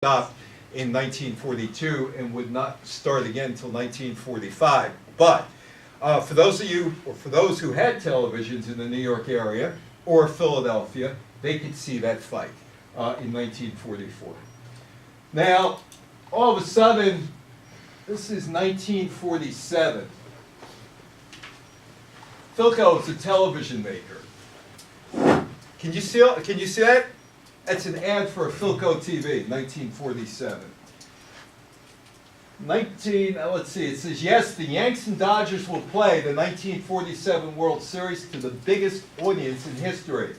stopped in 1942 and would not start again until 1945. But for those of you, or for those who had televisions in the New York area or Philadelphia, they could see that fight in 1944. Now, all of a sudden, this is 1947. Philco is a television maker. Can you see that? That's an ad for a Philco TV, 1947. Let's see, it says, yes, the Yanks and Dodgers will play the 1947 World Series to the biggest audience in history.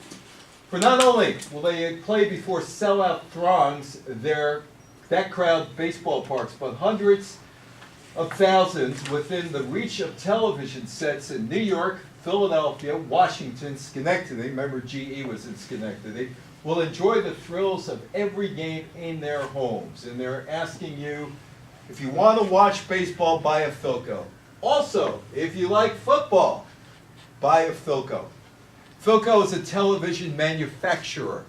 For not only will they play before sellout throngs that crowd baseball parks, but hundreds of thousands within the reach of television sets in New York, Philadelphia, Washington, Schenectady, remember GE was in Schenectady, will enjoy the thrills of every game in their homes. And they're asking you, if you want to watch baseball, buy a Philco. Also, if you like football, buy a Philco. Philco is a television manufacturer.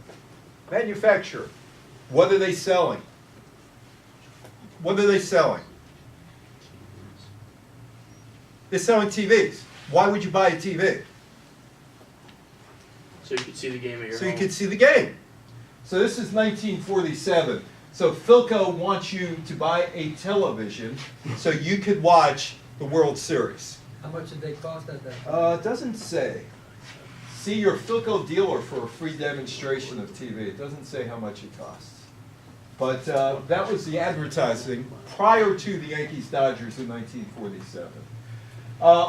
What are they selling? What are they selling? They're selling TVs. Why would you buy a TV? So you could see the game at your home. So you could see the game. So this is 1947. So Philco wants you to buy a television so you could watch the World Series. How much did they cost at that time? It doesn't say. See your Philco dealer for a free demonstration of TV. It doesn't say how much it costs. But that was the advertising prior to the Yankees-Dodgers in 1947,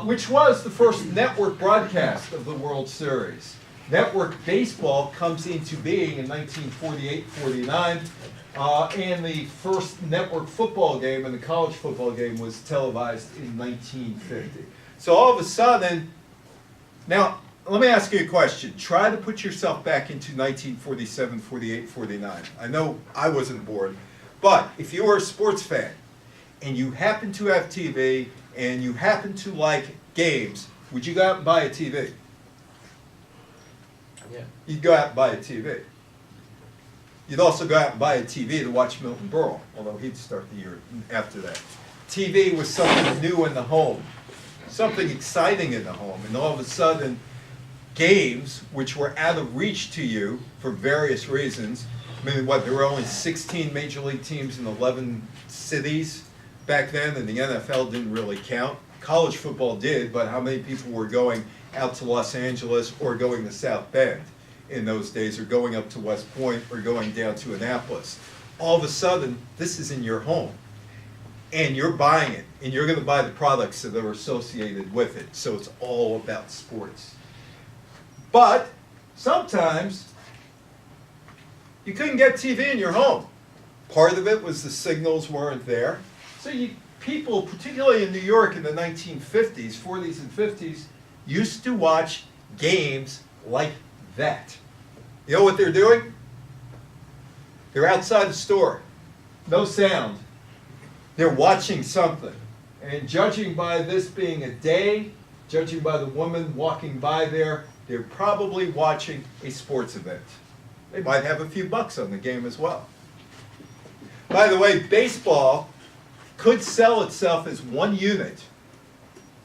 which was the first network broadcast of the World Series. Network baseball comes into being in 1948-49, and the first network football game and the college football game was televised in 1950. So all of a sudden, now let me ask you a question. Try to put yourself back into 1947, 48, 49. I know I wasn't born, but if you were a sports fan and you happen to have TV and you happen to like games, would you go out and buy a TV? Yeah. You'd go out and buy a TV. You'd also go out and buy a TV to watch Milton Berle, although he'd start the year after that. TV was something new in the home, something exciting in the home, and all of a sudden, games which were out of reach to you for various reasons. I mean, there were only 16 major league teams in 11 cities back then, and the NFL didn't really count. College football did, but how many people were going out to Los Angeles or going to South Bend in those days, or going up to West Point, or going down to Annapolis? All of a sudden, this is in your home, and you're buying it, and you're going to buy the products that are associated with it. So it's all about sports. But sometimes you couldn't get TV in your home. Part of it was the signals weren't there. So people, particularly in New York in the 1950s, 40s and 50s, used to watch games like that. You know what they're doing? They're outside the store. No sound. They're watching something. And judging by this being a day, judging by the woman walking by there, they're probably watching a sports event. They might have a few bucks on the game as well. By the way, baseball could sell itself as one unit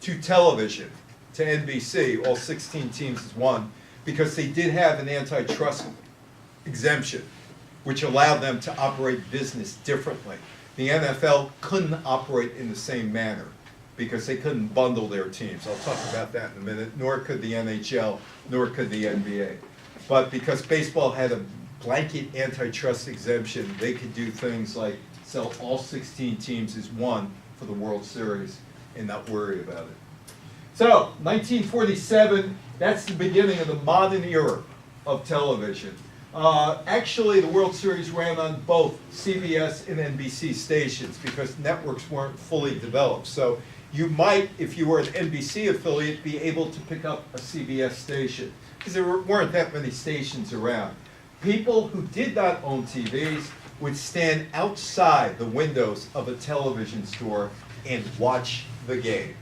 to television, to NBC, all 16 teams as one, because they did have an antitrust exemption, which allowed them to operate business differently. The NFL couldn't operate in the same manner because they couldn't bundle their teams. I'll talk about that in a minute, nor could the NHL, nor could the NBA. But because baseball had a blanket antitrust exemption, they could do things like sell all 16 teams as one for the World Series and not worry about it. So, 1947, that's the beginning of the modern era of television. Actually, the World Series ran on both CBS and NBC stations because networks weren't fully developed. So you might, if you were an NBC affiliate, be able to pick up a CBS station because there weren't that many stations around. People who did not own TVs would stand outside the windows of a television store and watch the game.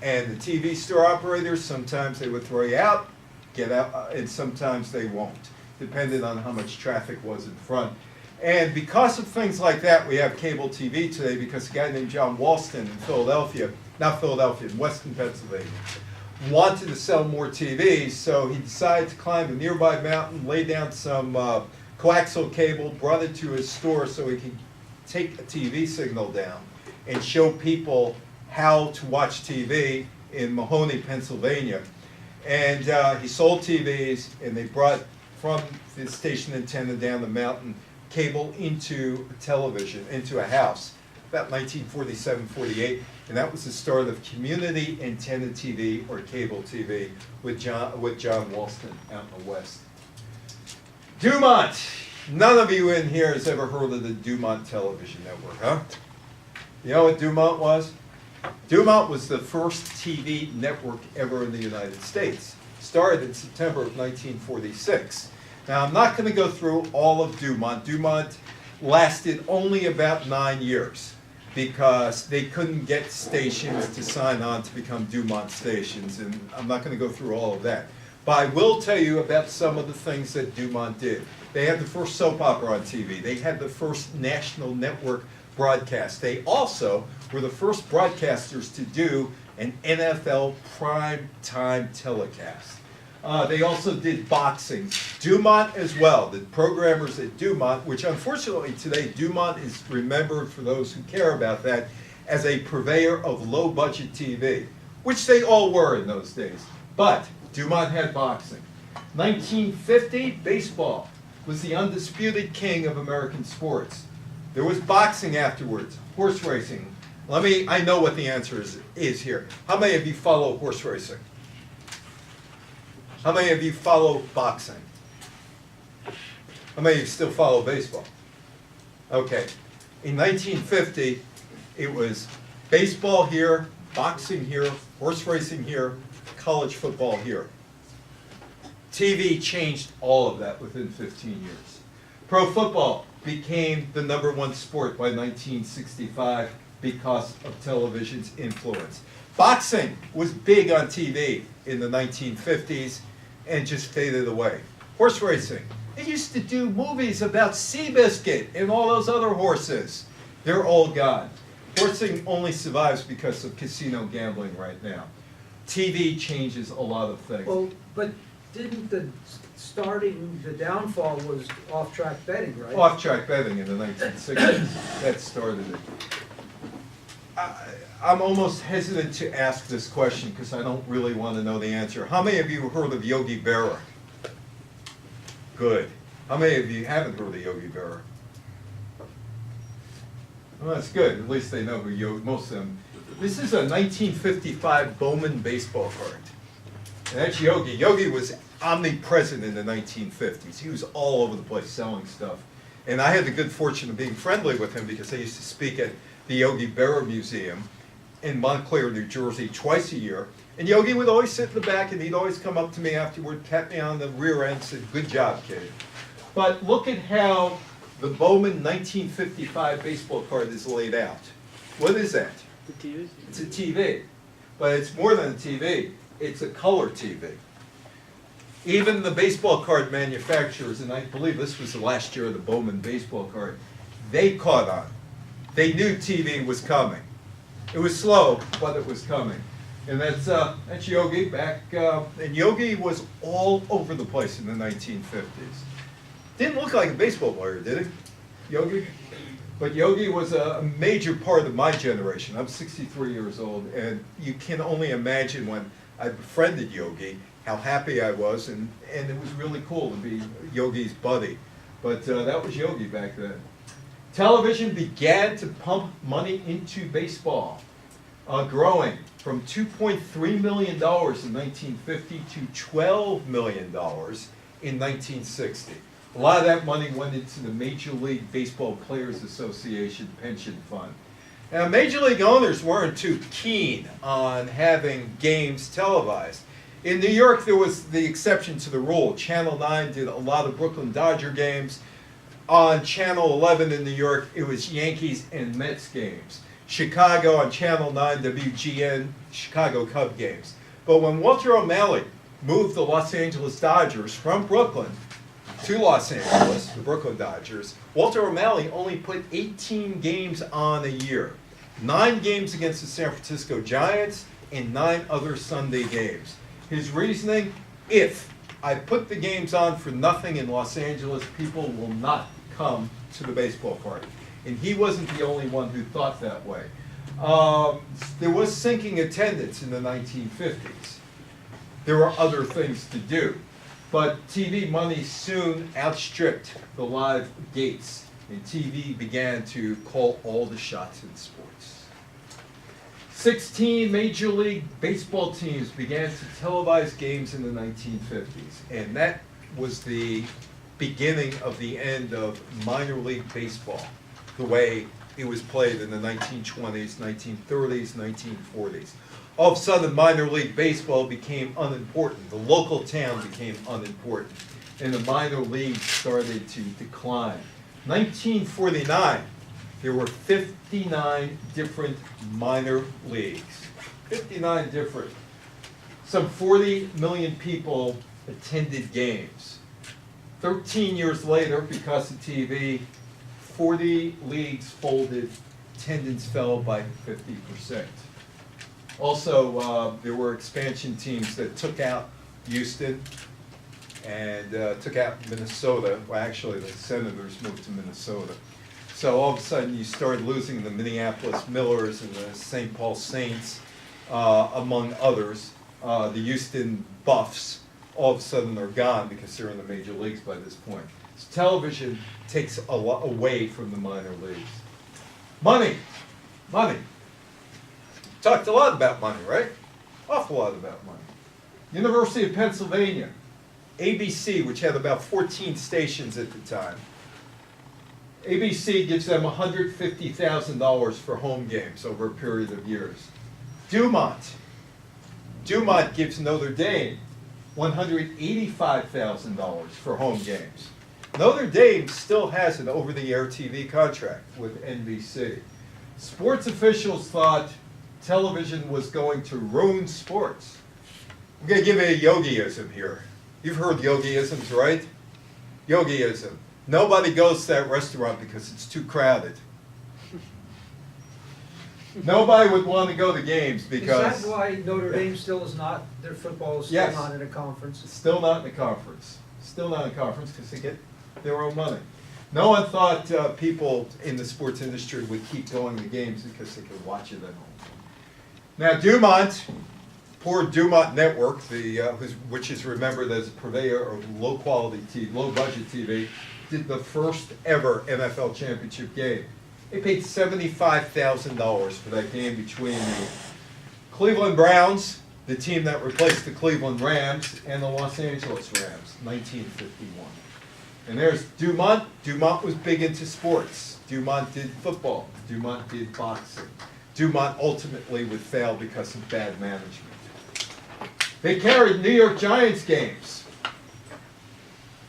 And the TV store operators, sometimes they would throw you out, get out, and sometimes they won't, depending on how much traffic was in front. And because of things like that, we have cable TV today because a guy named John Walston in Philadelphia, not Philadelphia, in Western Pennsylvania, wanted to sell more TVs, so he decided to climb a nearby mountain, lay down some coaxial cable, brought it to his store so he could take a TV signal down and show people how to watch TV in Mahoney, Pennsylvania. And he sold TVs, and they brought from the station antenna down the mountain cable into a television, into a house, about 1947, 48, and that was the start of community antenna TV or cable TV with John Walston out in the West. Dumont. None of you in here has ever heard of the Dumont Television Network, huh? You know what Dumont was? Dumont was the first TV network ever in the United States. Started in September of 1946. Now, I'm not going to go through all of Dumont. Dumont lasted only about 9 years because they couldn't get stations to sign on to become Dumont stations, and I'm not going to go through all of that. But I will tell you about some of the things that Dumont did. They had the first soap opera on TV. They had the first national network broadcast. They also were the first broadcasters to do an NFL prime time telecast. They also did boxing. Dumont as well, the programmers at Dumont, which unfortunately today Dumont is remembered, for those who care about that, as a purveyor of low-budget TV, which they all were in those days. But Dumont had boxing. 1950, baseball was the undisputed king of American sports. There was boxing afterwards, horse racing. I know what the answer is here. How many of you follow horse racing? How many of you follow boxing? How many of you still follow baseball? Okay. In 1950, it was baseball here, boxing here, horse racing here, college football here. TV changed all of that within 15 years. Pro football became the #1 sport by 1965 because of television's influence. Boxing was big on TV in the 1950s and just faded away. Horse racing. They used to do movies about Seabiscuit and all those other horses. They're all gone. Horsing only survives because of casino gambling right now. TV changes a lot of things. Well, but didn't the downfall was off-track betting, right? Off-track betting in the 1960s. That started it. I'm almost hesitant to ask this question because I don't really want to know the answer. How many of you have heard of Yogi Berra? Good. How many of you haven't heard of Yogi Berra? Well, that's good. At least they know who most of them. This is a 1955 Bowman baseball card. And that's Yogi. Yogi was omnipresent in the 1950s. He was all over the place selling stuff. And I had the good fortune of being friendly with him because I used to speak at the Yogi Berra Museum in Montclair, New Jersey, twice a year. And Yogi would always sit in the back, and he'd always come up to me afterward, pat me on the rear end, and said, "Good job, kid." But look at how the Bowman 1955 baseball card is laid out. What is that? It's a TV. But it's more than a TV. It's a color TV. Even the baseball card manufacturers, and I believe this was the last year of the Bowman baseball card, they caught on. They knew TV was coming. It was slow, but it was coming. And that's Yogi back, and Yogi was all over the place in the 1950s. Didn't look like a baseball player, did he, Yogi? But Yogi was a major part of my generation. I'm 63 years old, and you can only imagine when I befriended Yogi how happy I was, and it was really cool to be Yogi's buddy. But that was Yogi back then. Television began to pump money into baseball, growing from $2.3 million in 1950 to $12 million in 1960. A lot of that money went into the Major League Baseball Players Association pension fund. Now, Major League owners weren't too keen on having games televised. In New York, there was the exception to the rule. Channel 9 did a lot of Brooklyn Dodger games. On Channel 11 in New York, it was Yankees and Mets games. Chicago on Channel 9, WGN, Chicago Cub games. But when Walter O'Malley moved the Los Angeles Dodgers from Brooklyn to Los Angeles, the Brooklyn Dodgers, Walter O'Malley only put 18 games on a year. 9 games against the San Francisco Giants and 9 other Sunday games. His reasoning, if I put the games on for nothing in Los Angeles, people will not come to the baseball park. And he wasn't the only one who thought that way. There was sinking attendance in the 1950s. There were other things to do. But TV money soon outstripped the live gates, and TV began to call all the shots in sports. 16 Major League Baseball teams began to televise games in the 1950s, and that was the beginning of the end of minor league baseball, the way it was played in the 1920s, 1930s, 1940s. All of a sudden, minor league baseball became unimportant. The local town became unimportant, and the minor leagues started to decline. 1949, there were 59 different minor leagues. 59 different. Some 40 million people attended games. 13 years later, because of TV, 40 leagues folded, attendance fell by 50%. Also, there were expansion teams that took out Houston and took out Minnesota. Well, actually, the Senators moved to Minnesota. So all of a sudden, you started losing the Minneapolis Millers and the St. Paul Saints, among others. The Houston Buffs, all of a sudden, are gone because they're in the major leagues by this point. So television takes a lot away from the minor leagues. Money. Talked a lot about money, right? Awful lot about money. University of Pennsylvania, ABC, which had about 14 stations at the time. ABC gives them $150,000 for home games over a period of years. Dumont gives Notre Dame $185,000 for home games. Notre Dame still has an over-the-air TV contract with NBC. Sports officials thought television was going to ruin sports. I'm going to give you a yogiism here. You've heard yogiisms, right? Yogiism. Nobody goes to that restaurant because it's too crowded. Nobody would want to go to games because... Is that why Notre Dame still is not, their football is still Yes. not in a conference? It's still not in the conference. Still not in the conference because they get their own money. No one thought people in the sports industry would keep going to games because they could watch it at home. Now Dumont, poor Dumont Network, which is remembered as a purveyor of low-quality TV, low-budget TV, did the first ever NFL championship game. They paid $75,000 for that game between the Cleveland Browns, the team that replaced the Cleveland Rams, and the Los Angeles Rams, 1951. And there's Dumont. Dumont was big into sports. Dumont did football. Dumont did boxing. Dumont ultimately would fail because of bad management. They carried New York Giants games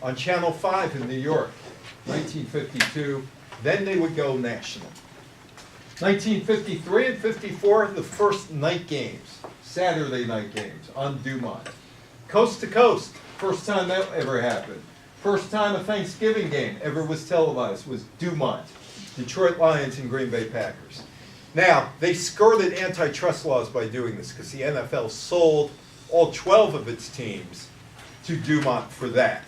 on Channel 5 in New York, 1952. Then they would go national. 1953 and 54, the first night games, Saturday night games on Dumont. Coast to coast, first time that ever happened. First time a Thanksgiving game ever was televised was Dumont, Detroit Lions and Green Bay Packers. Now, they skirted antitrust laws by doing this because the NFL sold all 12 of its teams to Dumont for that.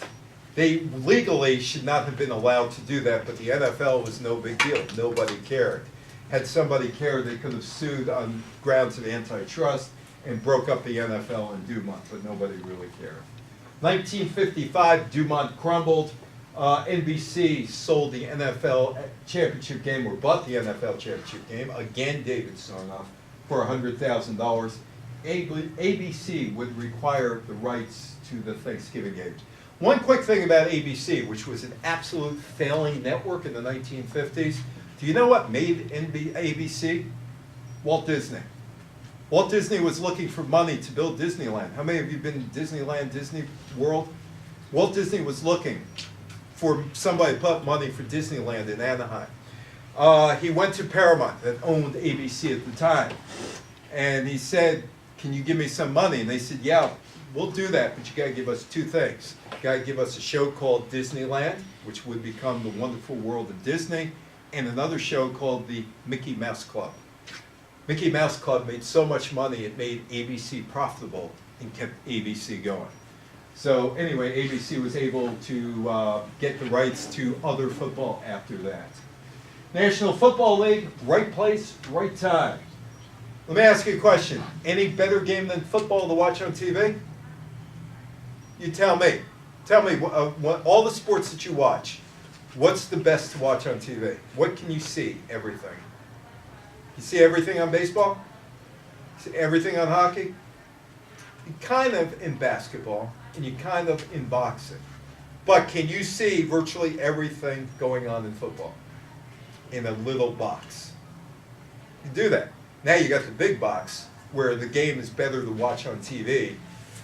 They legally should not have been allowed to do that, but the NFL was no big deal. Nobody cared. Had somebody cared, they could have sued on grounds of antitrust and broke up the NFL and Dumont, but nobody really cared. 1955, Dumont crumbled. NBC sold the NFL championship game, or bought the NFL championship game, again David Sarnoff, for $100,000. ABC would require the rights to the Thanksgiving games. One quick thing about ABC, which was an absolute failing network in the 1950s. Do you know what made ABC? Walt Disney. Walt Disney was looking for money to build Disneyland. How many of you been to Disneyland, Disney World? Walt Disney was looking for somebody to put up money for Disneyland in Anaheim. He went to Paramount that owned ABC at the time. And he said, can you give me some money? And they said, yeah, we'll do that, but you gotta give us two things. You gotta give us a show called Disneyland, which would become the wonderful world of Disney, and another show called the Mickey Mouse Club. Mickey Mouse Club made so much money, it made ABC profitable and kept ABC going. So anyway, ABC was able to get the rights to other football after that. National Football League, right place, right time. Let me ask you a question. Any better game than football to watch on TV? You tell me. Tell me, all the sports that you watch, what's the best to watch on TV? What can you see? Everything. You see everything on baseball? You see everything on hockey? You kind of in basketball, and you kind of in boxing. But can you see virtually everything going on in football? In a little box. You do that. Now you got the big box, where the game is better to watch on TV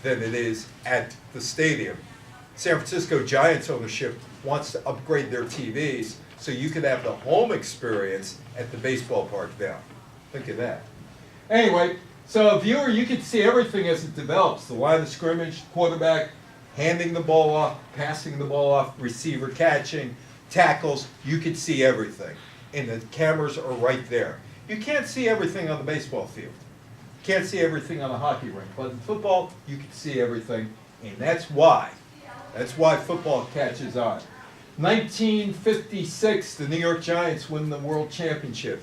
than it is at the stadium. San Francisco Giants ownership wants to upgrade their TVs so you could have the home experience at the baseball park now. Think of that. Anyway, so a viewer, you can see everything as it develops. The line of scrimmage, quarterback, handing the ball off, passing the ball off, receiver catching, tackles, you can see everything. And the cameras are right there. You can't see everything on the baseball field. You can't see everything on a hockey rink. But in football, you can see everything. And that's why football catches on. 1956, the New York Giants win the world championship.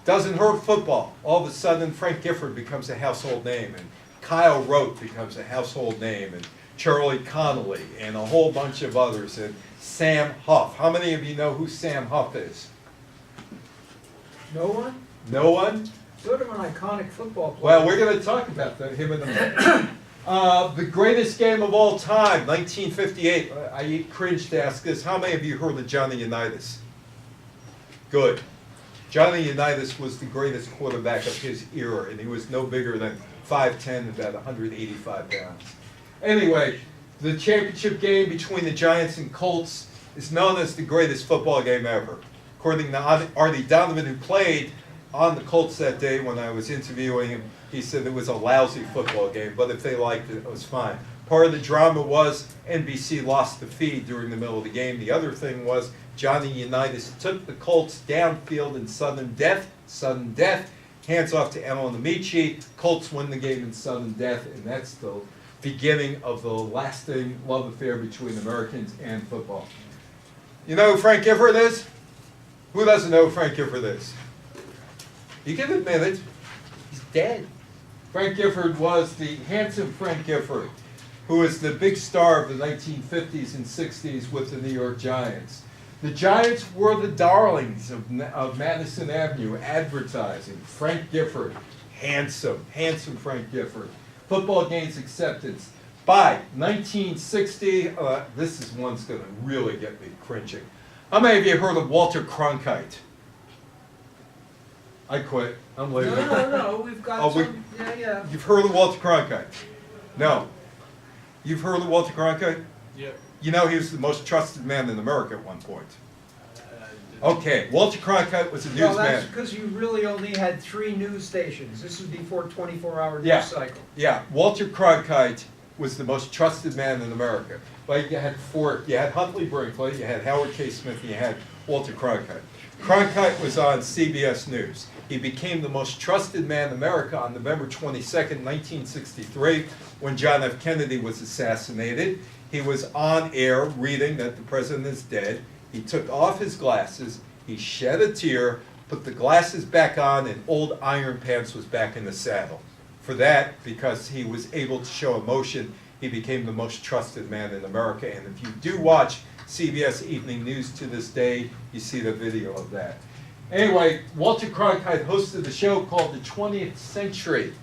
Doesn't hurt football. All of a sudden, Frank Gifford becomes a household name, and Kyle Rote becomes a household name, and Charlie Connolly, and a whole bunch of others, and Sam Huff. How many of you know who Sam Huff is? No one? No one? Sort of an iconic football player. Well, we're going to talk about that, him in a minute. The greatest game of all time, 1958. I cringe to ask this. How many of you heard of Johnny Unitas? Good. Johnny Unitas was the greatest quarterback of his era, and he was no bigger than 5'10", about 185 pounds. Anyway, the championship game between the Giants and Colts is known as the greatest football game ever. According to Artie Donovan, who played on the Colts that day when I was interviewing him, he said it was a lousy football game, but if they liked it, it was fine. Part of the drama was NBC lost the feed during the middle of the game. The other thing was Johnny Unitas took the Colts downfield in sudden death, hands off to Alan Amici. Colts win the game in sudden death, and that's the beginning of the lasting love affair between Americans and football. You know who Frank Gifford is? Who doesn't know who Frank Gifford is? You can admit it. He's dead. Frank Gifford was the handsome Frank Gifford, who was the big star of the 1950s and 60s with the New York Giants. The Giants were the darlings of Madison Avenue advertising. Frank Gifford, handsome Frank Gifford. Football games acceptance. By 1960, this is one's going to really get me cringing. How many of you heard of Walter Cronkite? I quit. I'm leaving. No, we've got some, yeah. You've heard of Walter Cronkite? No. You've heard of Walter Cronkite? Yeah. You know he was the most trusted man in America at one point. Okay, Walter Cronkite was a newsman. Well, that's because you really only had 3 news stations. This was before 24-hour news Yeah. cycle. Yeah, Walter Cronkite was the most trusted man in America. Like you had Huntley Brinkley, you had Howard K. Smith, and you had Walter Cronkite. Cronkite was on CBS News. He became the most trusted man in America on November 22nd, 1963, when John F. Kennedy was assassinated. He was on air reading that the president is dead. He took off his glasses, he shed a tear, put the glasses back on, and old Iron Pants was back in the saddle. For that, because he was able to show emotion, he became the most trusted man in America. And if you do watch CBS Evening News to this day, you see the video of that. Anyway, Walter Cronkite hosted a show called The 20th Century.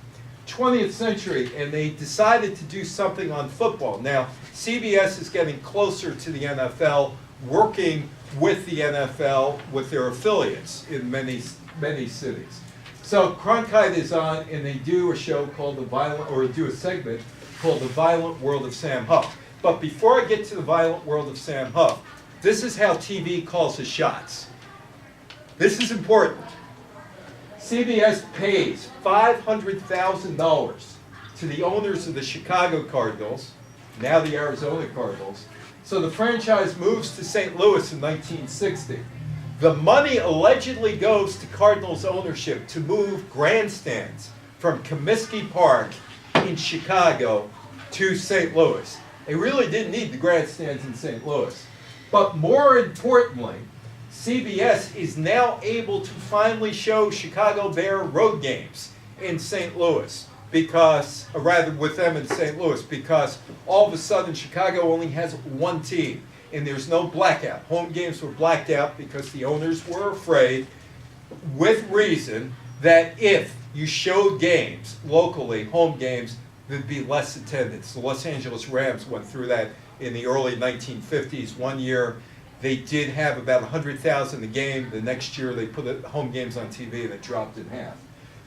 20th Century, and they decided to do something on football. Now, CBS is getting closer to the NFL, working with the NFL with their affiliates in many cities. So Cronkite is on, and they do a show called do a segment called The Violent World of Sam Huff. But before I get to The Violent World of Sam Huff, this is how TV calls the shots. This is important. CBS pays $500,000 to the owners of the Chicago Cardinals, now the Arizona Cardinals. So the franchise moves to St. Louis in 1960. The money allegedly goes to Cardinals ownership to move grandstands from Comiskey Park in Chicago to St. Louis. They really didn't need the grandstands in St. Louis. But more importantly, CBS is now able to finally show Chicago Bear road games in St. Louis because, or rather with them in St. Louis, because all of a sudden Chicago only has one team and there's no blackout. Home games were blacked out because the owners were afraid, with reason, that if you showed games locally, home games, there'd be less attendance. The Los Angeles Rams went through that in the early 1950s. One year they did have about 100,000 a game. The next year they put home games on TV and it dropped in half.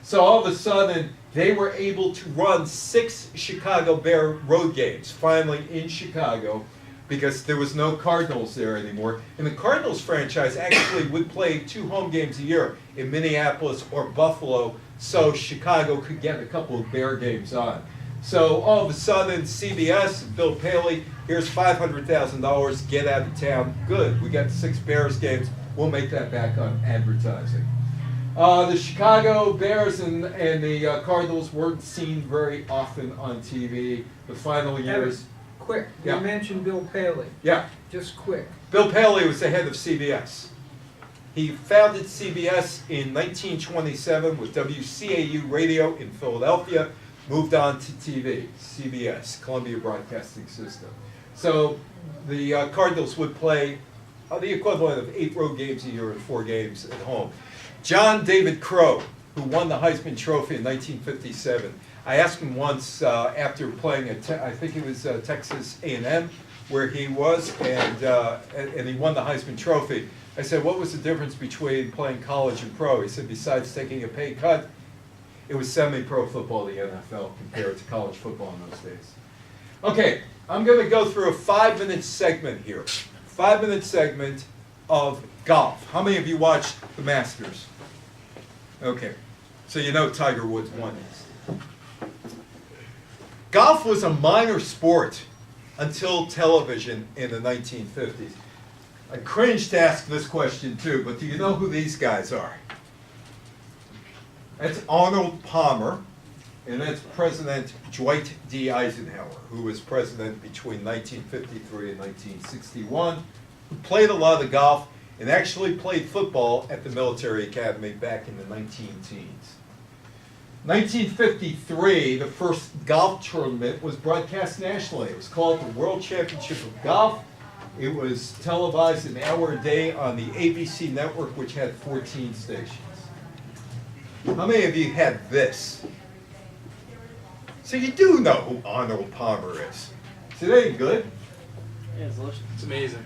So all of a sudden they were able to run 6 Chicago Bear road games finally in Chicago because there was no Cardinals there anymore. And the Cardinals franchise actually would play 2 home games a year in Minneapolis or Buffalo so Chicago could get a couple of Bear games on. So all of a sudden, CBS, Bill Paley, here's $500,000, get out of town. Good, we got 6 Bears games. We'll make that back on advertising. The Chicago Bears and the Cardinals weren't seen very often on TV. The final years. Quick, Yeah. you mentioned Bill Paley. Yeah, Just quick. Bill Paley was the head of CBS. He founded CBS in 1927 with WCAU Radio in Philadelphia. Moved on to TV, CBS, Columbia Broadcasting System. So the Cardinals would play the equivalent of 8 road games a year and 4 games at home. John David Crow, who won the Heisman Trophy in 1957. I asked him once after playing at, I think it was Texas A&M, where he was, and he won the Heisman Trophy. I said, what was the difference between playing college and pro? He said, besides taking a pay cut, it was semi-pro football, the NFL, compared to college football in those days. Okay, I'm going to go through a 5-minute segment here. 5-minute segment of golf. How many of you watched the Masters? Okay, so you know Tiger Woods won this. Golf was a minor sport until television in the 1950s. I cringe to ask this question too, but do you know who these guys are? That's Arnold Palmer, and that's President Dwight D. Eisenhower, who was president between 1953 and 1961, who played a lot of golf and actually played football at the military academy back in the 19-teens. 1953, the first golf tournament was broadcast nationally. It was called the World Championship of Golf. It was televised an hour a day on the ABC network, which had 14 stations. How many of you had this? So you do know who Arnold Palmer is. So that ain't good? Yeah, it's delicious. It's amazing.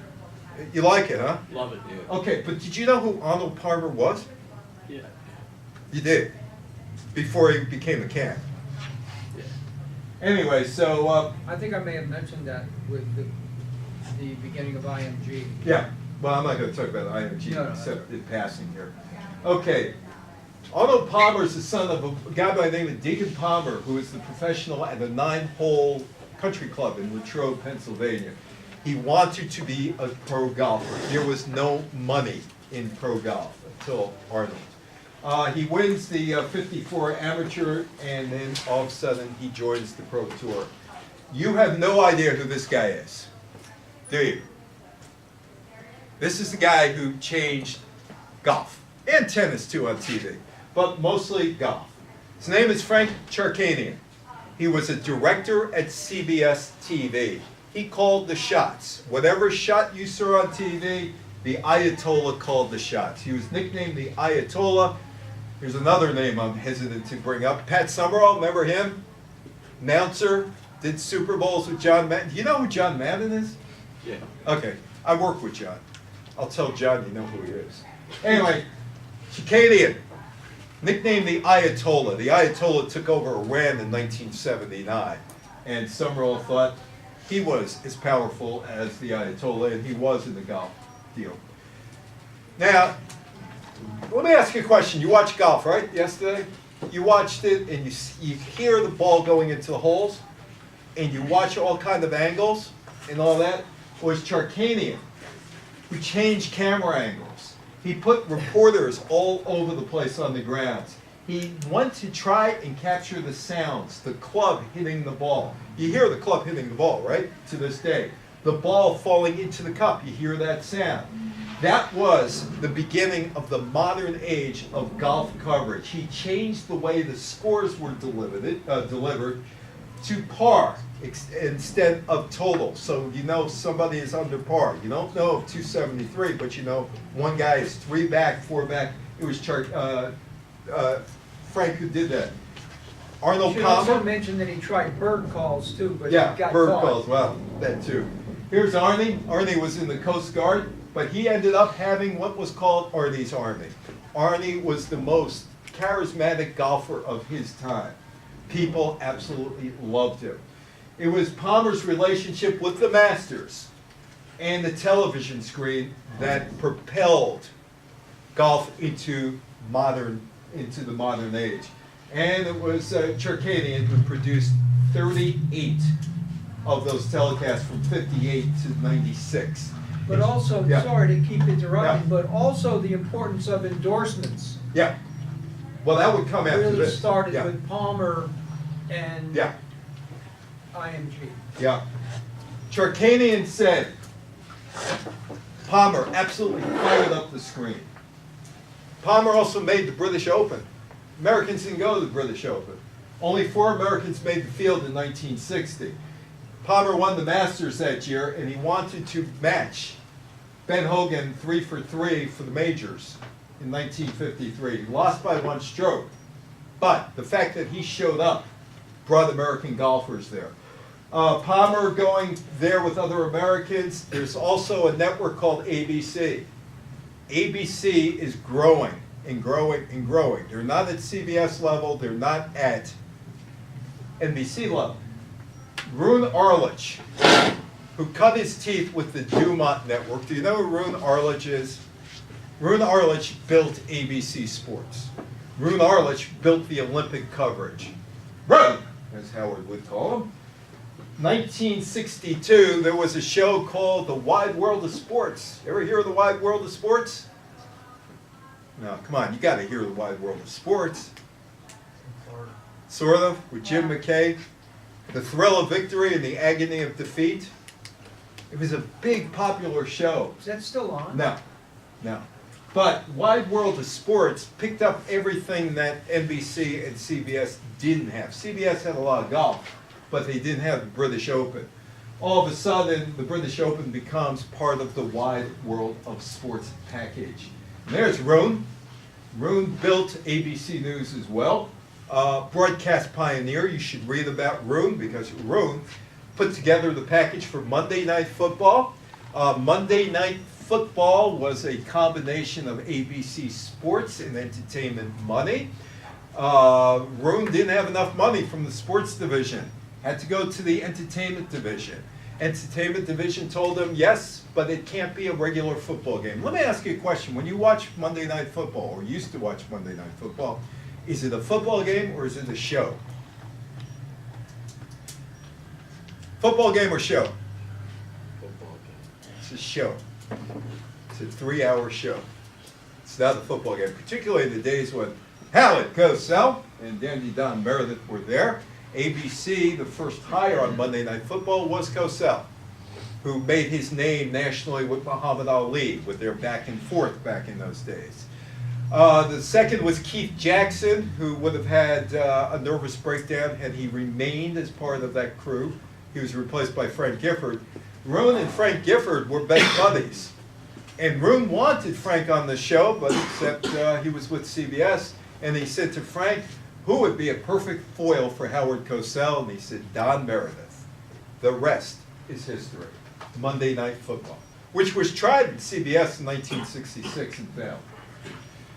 You like it, huh? Love it. Yeah. Okay, but did you know who Arnold Palmer was? Yeah. You did? Before he became a camp. Yeah. Anyway, so... I think I may have mentioned that with the beginning of IMG. yeah, well, I'm not going to talk about IMG No, no. except in passing here. Okay. Arnold Palmer is the son of a guy by the name of Deacon Palmer, who is the professional at a 9-hole country club in Latrobe, Pennsylvania. He wanted to be a pro golfer. There was no money in pro golf until Arnold. He wins the 54 amateur, and then all of a sudden he joins the pro tour. You have no idea who this guy is, do you? This is the guy who changed golf, and tennis too on TV, but mostly golf. His name is Frank Charkanian. He was a director at CBS TV. He called the shots. Whatever shot you saw on TV, the Ayatollah called the shots. He was nicknamed the Ayatollah. Here's another name I'm hesitant to bring up. Pat Summerall, remember him? Announcer, did Super Bowls with John Madden. Do you know who John Madden is? Yeah. Okay, I work with John. I'll tell John you know who he is. Anyway, Chicadian, nicknamed the Ayatollah. The Ayatollah took over Iran in 1979, and Summerall thought he was as powerful as the Ayatollah, and he was in the golf deal. Now, let me ask you a question. You watched golf, right, yesterday? you watched it and you hear the ball going into the holes, and you watch all kind of angles and all that, was Charkanian, who changed camera angles. He put reporters all over the place on the grounds. He wanted to try and capture the sounds, the club hitting the ball. You hear the club hitting the ball, right? To this day. The ball falling into the cup, you hear that sound. That was the beginning of the modern age of golf coverage. He changed the way the scores were delivered to par instead of total. So you know somebody is under par. You don't know 273, but you know one guy is 3 back, 4 back. It was Frank who did that. Arnold You should also Palmer. mention that he tried bird calls too, but he Yeah, got bird caught. calls. Well, that too. Here's Arnie. Arnie was in the Coast Guard, but he ended up having what was called Arnie's Army. Arnie was the most charismatic golfer of his time. People absolutely loved him. It was Palmer's relationship with the Masters and the television screen that propelled golf into the modern age. And it was Charkanian who produced 38 of those telecasts from 58 to 96. But also, Yeah. sorry to keep interrupting, Yeah. but also the importance of endorsements Yeah. Well, that would come after really this. started Yeah. with Palmer and Yeah. IMG. Yeah. Charkanian said, Palmer absolutely fired up the screen. Palmer also made the British Open. Americans didn't go to the British Open. Only 4 Americans made the field in 1960. Palmer won the Masters that year, and he wanted to match Ben Hogan 3 for 3 for the majors in 1953. He lost by 1 stroke. But the fact that he showed up brought American golfers there. Palmer going there with other Americans. There's also a network called ABC. ABC is growing and growing and growing. They're not at CBS level. They're not at NBC level. Roone Arledge, who cut his teeth with the Dumont Network. Do you know who Roone Arledge is? Roone Arledge built ABC Sports. Roone Arledge built the Olympic coverage. Roone, as Howard would call him. 1962, there was a show called The Wide World of Sports. Ever hear of The Wide World of Sports? No, come on, you got to hear The Wide World of Sports. Sort of, with Jim McKay. The thrill of victory and the agony of defeat. It was a big, popular show. Is that still on? No, no. But Wide World of Sports picked up everything that NBC and CBS didn't have. CBS had a lot of golf, but they didn't have the British Open. All of a sudden, the British Open becomes part of the Wide World of Sports package. And there's Roone. Roone built ABC News as well. Broadcast pioneer. You should read about Roone because Roone put together the package for Monday Night Football. Monday Night Football was a combination of ABC Sports and entertainment money. Roone didn't have enough money from the sports division. Had to go to the entertainment division. Entertainment division told him, yes, but it can't be a regular football game. Let me ask you a question. When you watch Monday Night Football, or used to watch Monday Night Football, is it a football game or is it a show? Football game or show? Football game. It's a show. It's a 3-hour show. It's not a football game, particularly in the days when Howard Cosell and Dandy Don Meredith were there. ABC, the first hire on Monday Night Football was Cosell, who made his name nationally with Muhammad Ali, with their back and forth back in those days. The second was Keith Jackson, who would have had a nervous breakdown had he remained as part of that crew. He was replaced by Frank Gifford. Roone and Frank Gifford were best buddies. And Roone wanted Frank on the show, but except he was with CBS. And he said to Frank, who would be a perfect foil for Howard Cosell? And he said, Don Meredith. The rest is history. Monday Night Football, which was tried at CBS in 1966 and failed.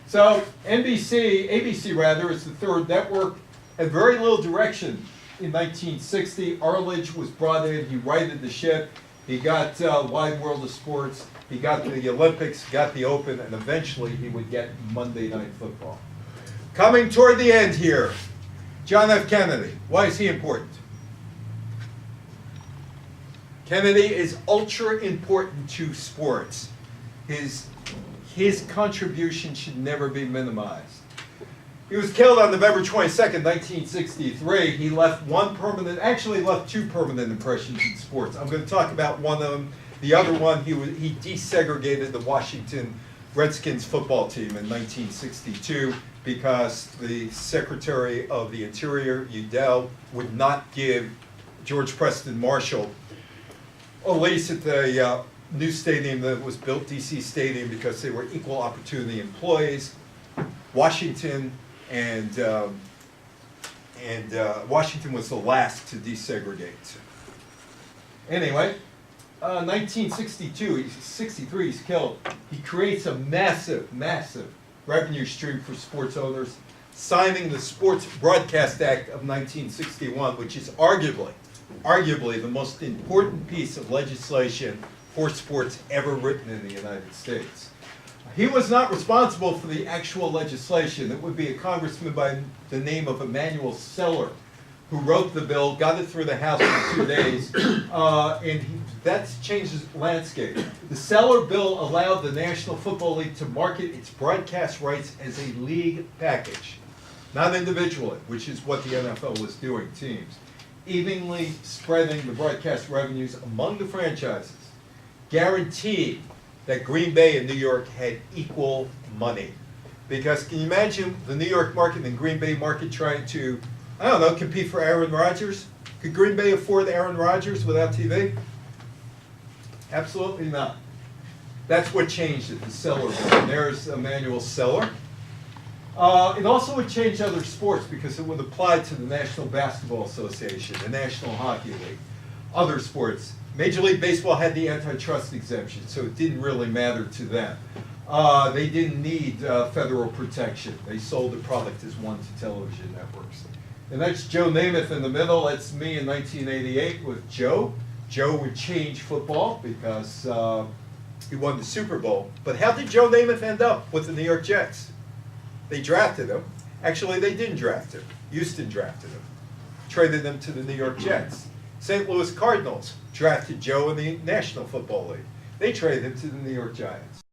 So ABC rather, is the third network, had very little direction in 1960. Arledge was brought in, he righted the ship, he got Wide World of Sports, he got the Olympics, got the Open, and eventually he would get Monday Night Football. Coming toward the end here, John F. Kennedy. Why is he important? Kennedy is ultra important to sports. His contribution should never be minimized. He was killed on November 22nd, 1963. He left actually left two permanent impressions in sports. I'm going to talk about one of them. The other one, he desegregated the Washington Redskins football team in 1962 because the Secretary of the Interior, Udell, would not give George Preston Marshall a lease at the new stadium that was built, DC Stadium, because they were equal opportunity employees. Washington Washington was the last to desegregate. Anyway, 1963, he's killed. He creates a massive revenue stream for sports owners, signing the Sports Broadcast Act of 1961, which is arguably the most important piece of legislation for sports ever written in the United States. He was not responsible for the actual legislation. It would be a congressman by the name of Emanuel Seller who wrote the bill, got it through the House in 2 days, that changes the landscape. The Seller bill allowed the National Football League to market its broadcast rights as a league package, not individually, which is what the NFL was doing, teams. Evenly spreading the broadcast revenues among the franchises, guaranteed that Green Bay and New York had equal money. Because can you imagine the New York market and the Green Bay market trying to, I don't know, compete for Aaron Rodgers? Could Green Bay afford Aaron Rodgers without TV? Absolutely not. That's what changed it, the Seller bill. And there's Emanuel Seller. It also would change other sports because it would apply to the National Basketball Association, the National Hockey League, other sports. Major League Baseball had the antitrust exemption, so it didn't really matter to them. They didn't need federal protection. They sold the product as one to television networks. And that's Joe Namath in the middle. That's me in 1988 with Joe. Joe would change football because he won the Super Bowl. But how did Joe Namath end up with the New York Jets? They drafted him. Actually, they didn't draft him. Houston drafted him. Traded him to the New York Jets. St. Louis Cardinals drafted Joe in the National Football League. They traded him to the New York Giants.